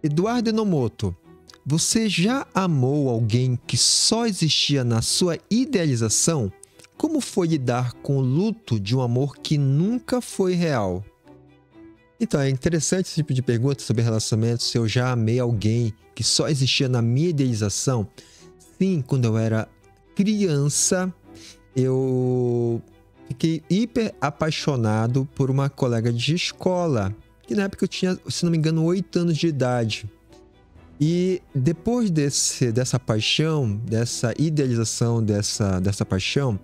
Eduardo Enomoto, você já amou alguém que só existia na sua idealização? Como foi lidar com o luto de um amor que nunca foi real? Então, é interessante esse tipo de pergunta sobre relacionamento, se eu já amei alguém que só existia na minha idealização. Sim, quando eu era criança, eu fiquei hiper apaixonado por uma colega de escola, que na época eu tinha, se não me engano, 8 anos de idade. E depois dessa paixão, dessa idealização dessa paixão,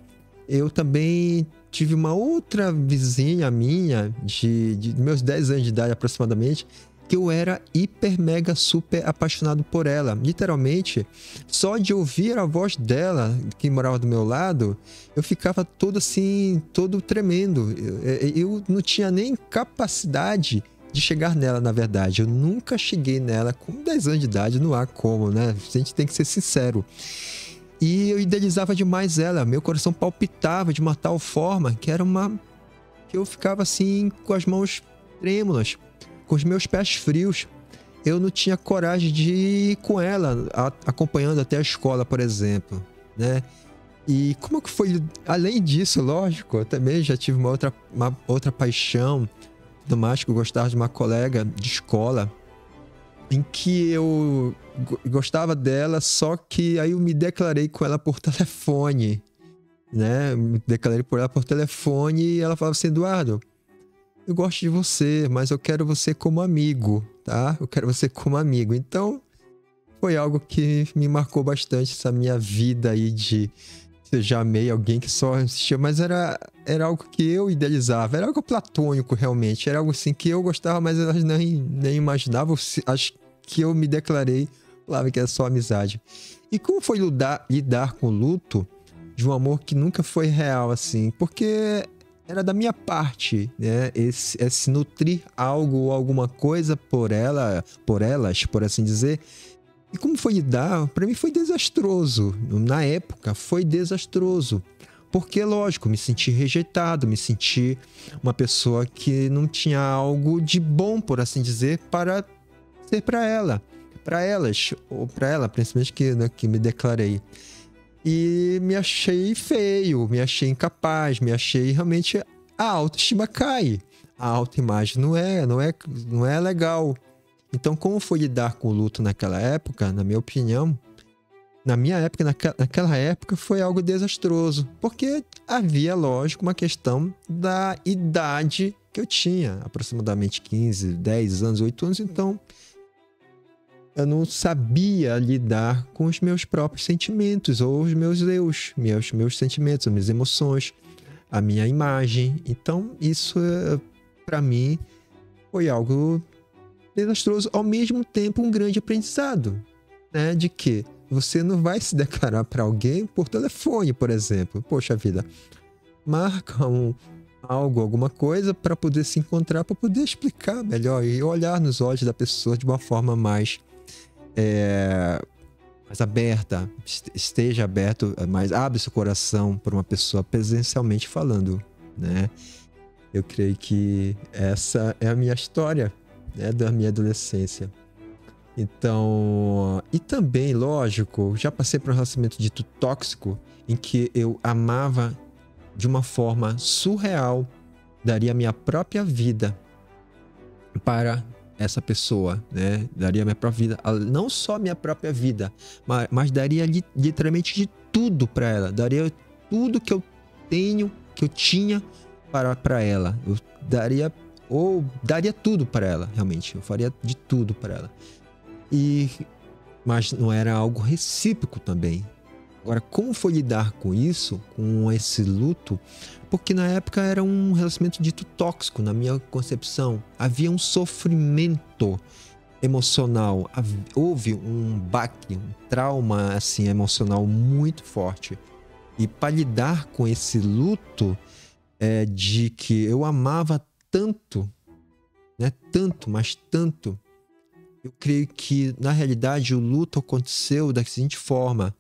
eu também tive uma outra vizinha minha, de meus 10 anos de idade aproximadamente, que eu era hiper, mega, super apaixonado por ela. Literalmente, só de ouvir a voz dela, que morava do meu lado, eu ficava todo assim, todo tremendo. Eu não tinha nem capacidade de chegar nela, na verdade. Eu nunca cheguei nela com 10 anos de idade, não há como, né? A gente tem que ser sincero. E eu idealizava demais ela, meu coração palpitava de uma tal forma que que eu ficava assim com as mãos trêmulas, com os meus pés frios. Eu não tinha coragem de ir com ela, acompanhando até a escola, por exemplo, né? E como que foi? Além disso, lógico, eu também já tive uma outra paixão, tudo mais, que eu gostava de uma colega de escola, em que eu gostava dela, só que aí eu me declarei com ela por telefone, né? Me declarei por ela por telefone e ela falava assim: Eduardo, eu gosto de você, mas eu quero você como amigo, tá? Eu quero você como amigo. Então, foi algo que me marcou bastante, essa minha vida aí de... Eu já amei alguém que só existia, mas era algo que eu idealizava, era algo platônico realmente, era algo assim que eu gostava, mas elas nem imaginavam. Acho que eu me declarei, falava que era só amizade. E como foi lidar com o luto de um amor que nunca foi real, assim? Porque era da minha parte, né? Esse nutrir algo ou alguma coisa por elas, por assim dizer. E como foi lidar? Para mim foi desastroso. Na época foi desastroso. Porque, lógico, me senti rejeitado, me senti uma pessoa que não tinha algo de bom, por assim dizer, para ser para ela. Para elas, ou para ela, principalmente que me declarei. E me achei feio, me achei incapaz, me achei realmente... A autoestima cai. A autoimagem não é legal. Então, como foi lidar com o luto naquela época, na minha opinião, naquela época foi algo desastroso. Porque havia, lógico, uma questão da idade que eu tinha, aproximadamente 15, 10 anos, 8 anos. Então, eu não sabia lidar com os meus próprios sentimentos, ou os meus meus sentimentos, as minhas emoções, a minha imagem. Então, isso, para mim, foi algo desastroso, ao mesmo tempo um grande aprendizado, né? De que você não vai se declarar para alguém por telefone, por exemplo. Poxa vida, marca alguma coisa para poder se encontrar, para poder explicar melhor e olhar nos olhos da pessoa de uma forma mais aberta, esteja aberto, mais abre seu coração para uma pessoa presencialmente falando, né? Eu creio que essa é a minha história, né, da minha adolescência. Então, e também, lógico, já passei por um relacionamento dito tóxico, em que eu amava de uma forma surreal, daria minha própria vida para essa pessoa, né? Daria minha própria vida, não só minha própria vida, mas daria literalmente de tudo para ela, daria tudo que eu tenho, que eu tinha para ela. Eu daria tudo para ela, realmente. Eu faria de tudo para ela. Mas não era algo recíproco também. Agora, como foi lidar com isso, com esse luto? Porque na época era um relacionamento dito tóxico, na minha concepção. Havia um sofrimento emocional. Houve um baque, um trauma assim, emocional muito forte. E para lidar com esse luto, de que eu amava tanto, né? Tanto, mas tanto. Eu creio que, na realidade, o luto aconteceu da seguinte forma,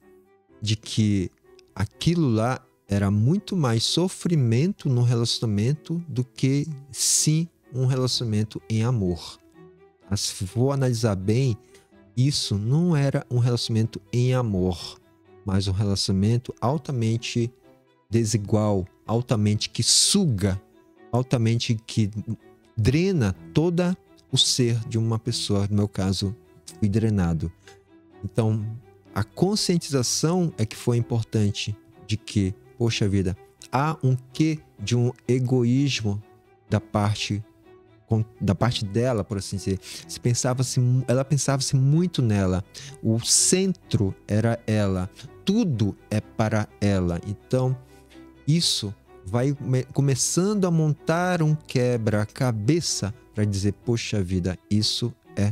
de que aquilo lá era muito mais sofrimento no relacionamento do que, sim, um relacionamento em amor. Mas se for analisar bem, isso não era um relacionamento em amor, mas um relacionamento altamente desigual, altamente que suga, altamente que drena todo o ser de uma pessoa. No meu caso, fui drenado. Então, a conscientização é que foi importante de que, poxa vida, há um quê de um egoísmo da parte dela, por assim dizer. Ela pensava-se muito nela. O centro era ela. Tudo é para ela. Então, isso vai começando a montar um quebra-cabeça para dizer, poxa vida, isso é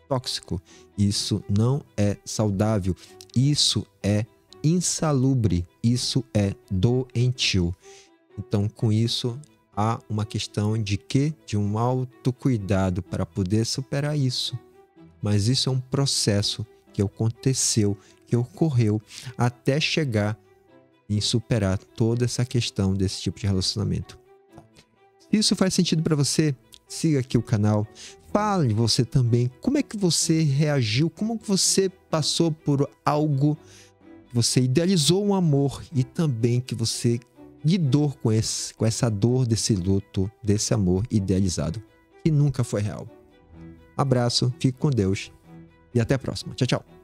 tóxico, isso não é saudável, isso é insalubre, isso é doentio. Então, com isso, há uma questão de quê? De um autocuidado para poder superar isso. Mas isso é um processo que aconteceu, que ocorreu até chegar em superar toda essa questão desse tipo de relacionamento. Se isso faz sentido para você, siga aqui o canal. Fale você também como é que você reagiu, como que você passou por algo, que você idealizou um amor e também que você lidou com essa dor desse luto, desse amor idealizado, que nunca foi real. Abraço, fique com Deus e até a próxima. Tchau, tchau.